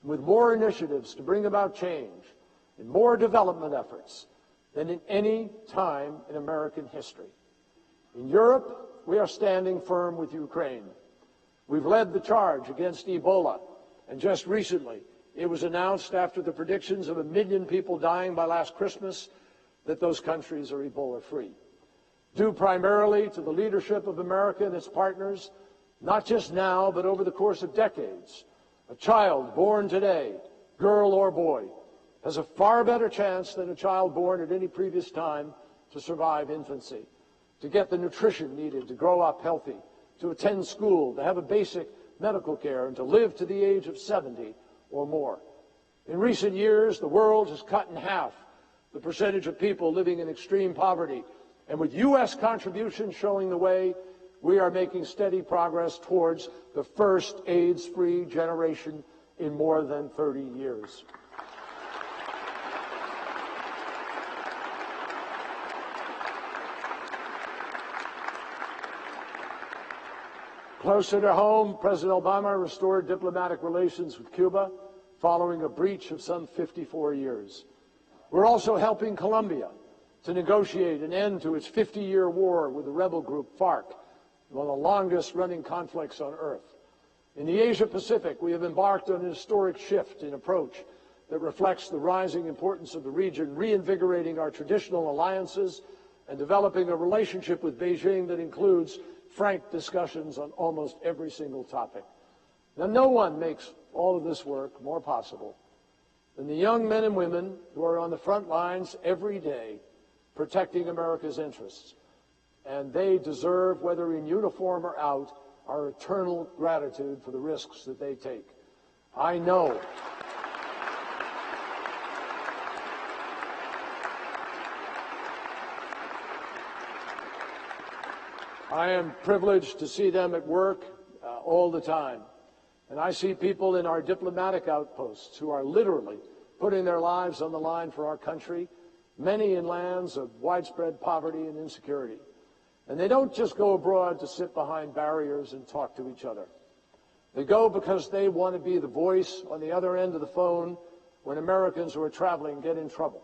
with more initiatives to bring about change and more development efforts than in any time in American history. In Europe, we are standing firm with Ukraine. We've led the charge against Ebola, and just recently it was announced, after the predictions of 1 million people dying by last Christmas, that those countries are Ebola-free. Due primarily to the leadership of America and its partners, not just now, but over the course of decades, a child born today, girl or boy, has a far better chance than a child born at any previous time to survive infancy, to get the nutrition needed to grow up healthy, to attend school, to have a basic medical care, and to live to the age of 70 or more. In recent years, the world has cut in half the percentage of people living in extreme poverty, and with U.S. contributions showing the way, we are making steady progress towards the first AIDS-free generation in more than 30 years. Closer to home, President Obama restored diplomatic relations with Cuba following a breach of some 54 years. We're also helping Colombia to negotiate an end to its 50-year war with the rebel group FARC, one of the longest-running conflicts on Earth. In the Asia-Pacific, we have embarked on an historic shift in approach that reflects the rising importance of the region, reinvigorating our traditional alliances and developing a relationship with Beijing that includes frank discussions on almost every single topic. Now, no one makes all of this work more possible than the young men and women who are on the front lines every day protecting America's interests. And they deserve, whether in uniform or out, our eternal gratitude for the risks that they take. I know I am privileged to see them at work all the time. And I see people in our diplomatic outposts who are literally putting their lives on the line for our country, many in lands of widespread poverty and insecurity. And they don't just go abroad to sit behind barriers and talk to each other. They go because they want to be the voice on the other end of the phone when Americans who are traveling get in trouble.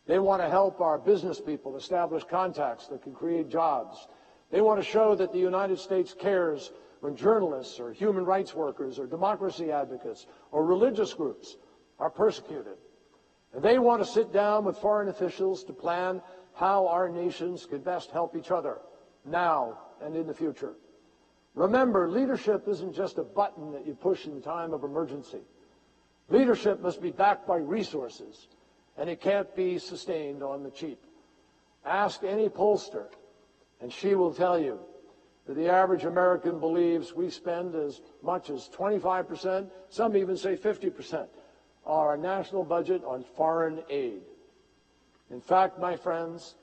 They want to help our business people establish contacts that can create jobs. They want to show that the United States cares when journalists or human rights workers or democracy advocates or religious groups are persecuted. And they want to sit down with foreign officials to plan how our nations can best help each other now and in the future. Remember, leadership isn't just a button that you push in time of emergency. Leadership must be backed by resources, and it can't be sustained on the cheap. Ask any pollster, and she will tell you that the average American believes we spend as much as 25%, some even say 50%, of our national budget on foreign aid. In fact, my friends,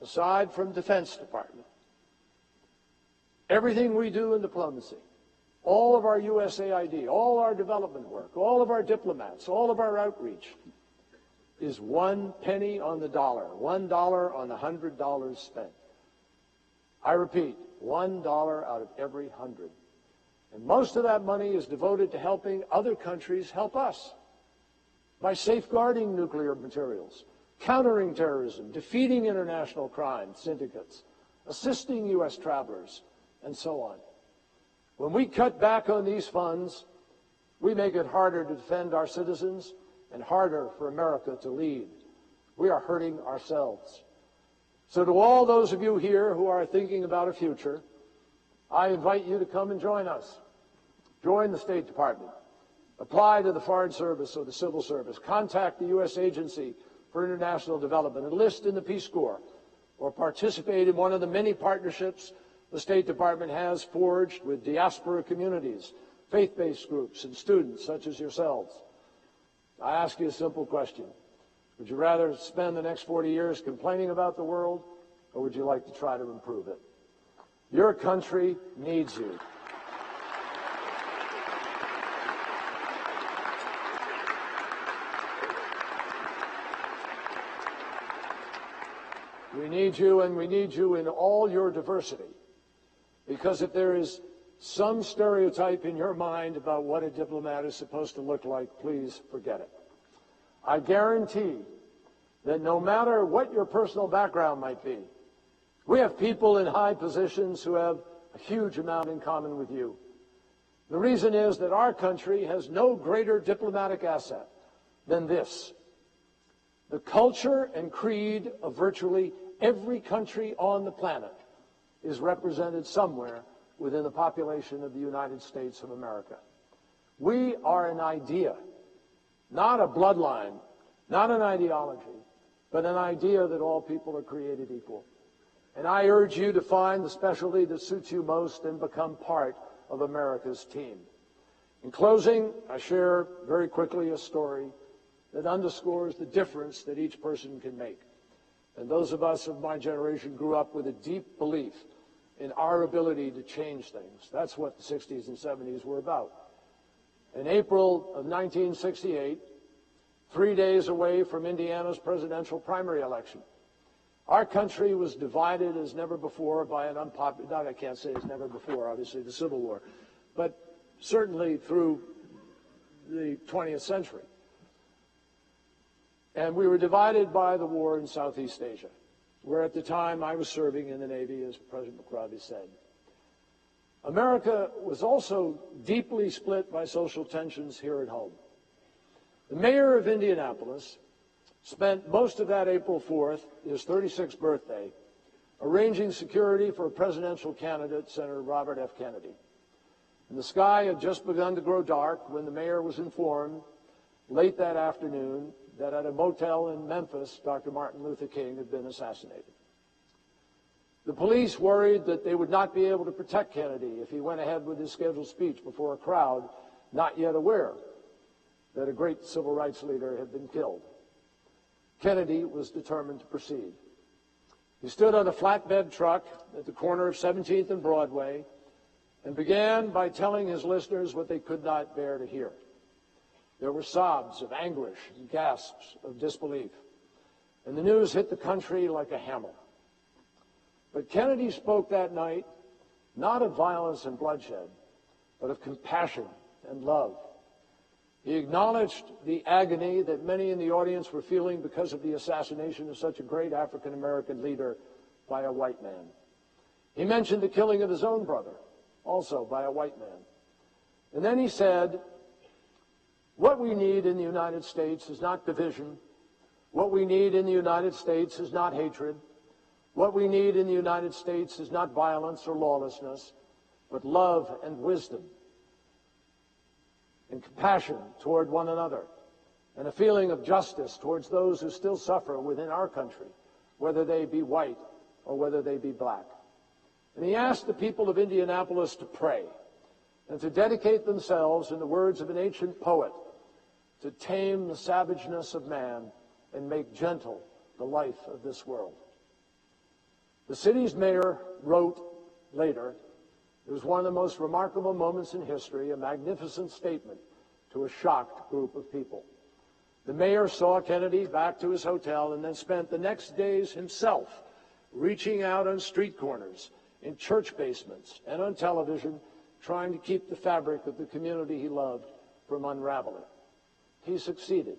aside from Defense Department, everything we do in diplomacy, all of our USAID, all our development work, all of our diplomats, all of our outreach is 1 penny on the dollar, $1 on the $100 spent. I repeat, $1 out of every 100. And most of that money is devoted to helping other countries help us by safeguarding nuclear materials, countering terrorism, defeating international crime syndicates, assisting U.S. travelers, and so on. When we cut back on these funds, we make it harder to defend our citizens and harder for America to lead. We are hurting ourselves. So to all those of you here who are thinking about a future, I invite you to come and join us. Join the State Department. Apply to the Foreign Service or the Civil Service. Contact the U.S. Agency for International Development. Enlist in the Peace Corps or participate in one of the many partnerships the State Department has forged with diaspora communities, faith-based groups, and students such as yourselves. I ask you a simple question. Would you rather spend the next 40 years complaining about the world, or would you like to try to improve it? Your country needs you. We need you, and we need you in all your diversity. Because if there is some stereotype in your mind about what a diplomat is supposed to look like, please forget it. I guarantee that no matter what your personal background might be, we have people in high positions who have a huge amount in common with you. The reason is that our country has no greater diplomatic asset than this: the culture and creed of virtually every country on the planet is represented somewhere within the population of the United States of America. We are an idea, not a bloodline, not an ideology, but an idea that all people are created equal. And I urge you to find the specialty that suits you most and become part of America's team. In closing, I share very quickly a story that underscores the difference that each person can make. And those of us of my generation grew up with a deep belief in our ability to change things. That's what the 60s and 70s were about. In April of 1968, 3 days away from Indiana's presidential primary election, our country was divided as never before by an unpopular, I can't say as never before, obviously, the Civil War, but certainly through the 20th century. And we were divided by the war in Southeast Asia, where at the time I was serving in the Navy, as President McRobbie said. America was also deeply split by social tensions here at home. The mayor of Indianapolis spent most of that April 4th, his 36th birthday, arranging security for a presidential candidate, Senator Robert F. Kennedy. And the sky had just begun to grow dark when the mayor was informed late that afternoon that at a motel in Memphis, Dr. Martin Luther King had been assassinated. The police worried that they would not be able to protect Kennedy if he went ahead with his scheduled speech before a crowd not yet aware that a great civil rights leader had been killed. Kennedy was determined to proceed. He stood on a flatbed truck at the corner of 17th and Broadway and began by telling his listeners what they could not bear to hear. There were sobs of anguish and gasps of disbelief, and the news hit the country like a hammer. But Kennedy spoke that night not of violence and bloodshed, but of compassion and love. He acknowledged the agony that many in the audience were feeling because of the assassination of such a great African-American leader by a white man. He mentioned the killing of his own brother, also by a white man. And then he said, what we need in the United States is not division. What we need in the United States is not hatred. What we need in the United States is not violence or lawlessness, but love and wisdom and compassion toward one another, and a feeling of justice towards those who still suffer within our country, whether they be white or whether they be black. And he asked the people of Indianapolis to pray and to dedicate themselves, in the words of an ancient poet, to tame the savageness of man and make gentle the life of this world. The city's mayor wrote later It was one of the most remarkable moments in history, a magnificent statement to a shocked group of people. The mayor saw Kennedy back to his hotel and then spent the next days himself reaching out on street corners, in church basements, and on television, trying to keep the fabric of the community he loved from unraveling. He succeeded.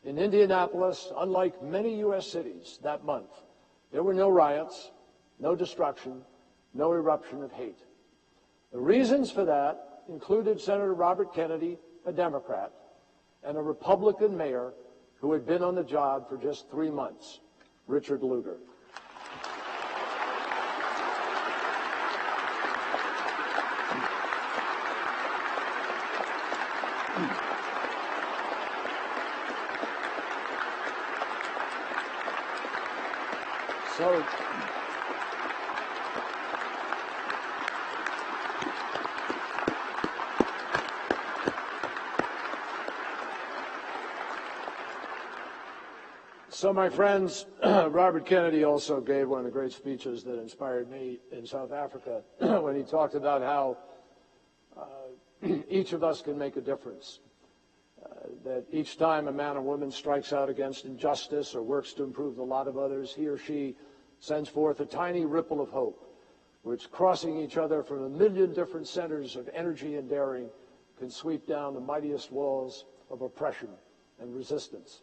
In Indianapolis, unlike many U.S. cities that month, there were no riots, no destruction, no eruption of hate. The reasons for that included Senator Robert Kennedy, a Democrat, and a Republican mayor who had been on the job for just 3 months, Richard Lugar. So my friends, Robert Kennedy also gave one of the great speeches that inspired me in South Africa when he talked about how each of us can make a difference. That each time a man or woman strikes out against injustice or works to improve the lot of others, he or she sends forth a tiny ripple of hope, which, crossing each other from a million different centers of energy and daring, can sweep down the mightiest walls of oppression and resistance.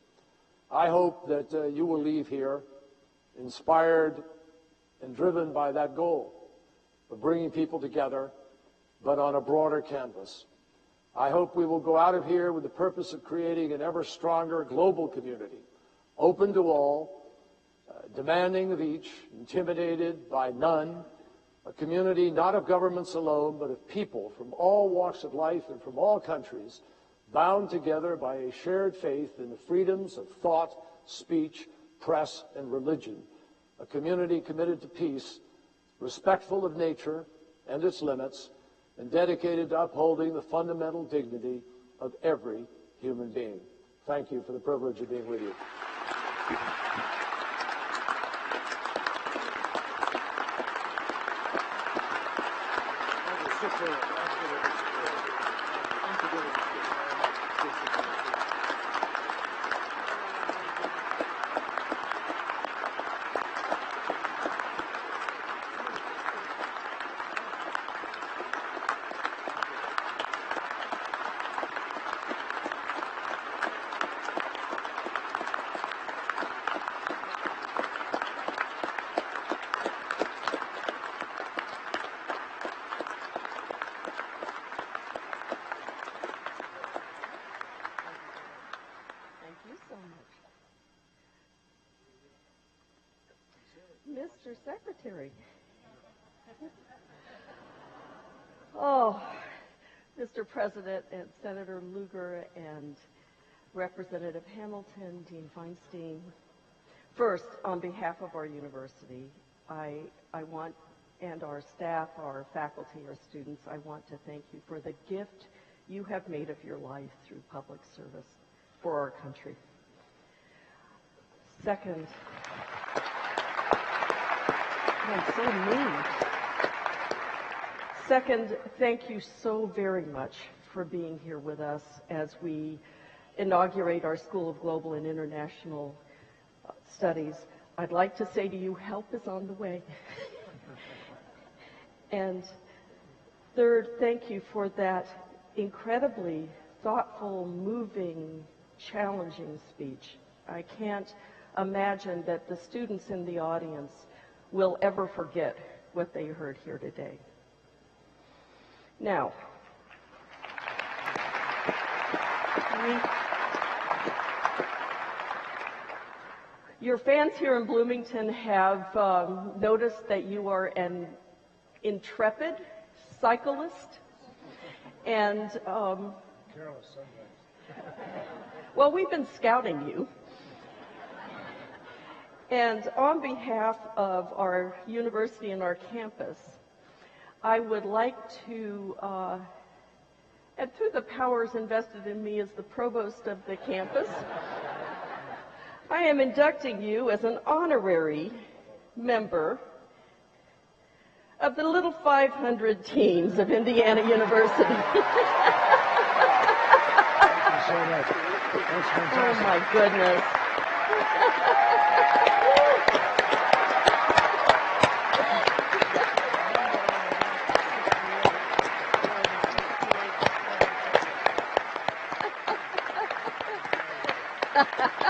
I hope that you will leave here inspired and driven by that goal of bringing people together, but on a broader canvas. I hope we will go out of here with the purpose of creating an ever stronger global community, open to all, demanding of each, intimidated by none, a community not of governments alone, but of people from all walks of life and from all countries, bound together by a shared faith in the freedoms of thought, speech, press, and religion, a community committed to peace, respectful of nature and its limits, and dedicated to upholding the fundamental dignity of every human being. Thank you for the privilege of being with you. Mr. Secretary. Oh, Mr. President and Senator Lugar and Representative Hamilton, Dean Feinstein. First, on behalf of our university, I want, and our staff, our faculty, our students, I want to thank you for the gift you have made of your life through public service for our country. Second, I'm so mean. Second, thank you so very much for being here with us as we inaugurate our School of Global and International Studies. I'd like to say to you, help is on the way. And third, thank you for that incredibly thoughtful, moving, challenging speech. I can't imagine that the students in the audience will ever forget what they heard here today. Now, your fans here in Bloomington have noticed that you are an intrepid cyclist, and well, we've been scouting you. And on behalf of our university and our campus, I would like to, and through the powers invested in me as the provost of the campus, I am inducting you as an honorary member of the little 500 teens of Indiana University. Thank you so much. That's Oh fantastic. my goodness. Ha ha ha.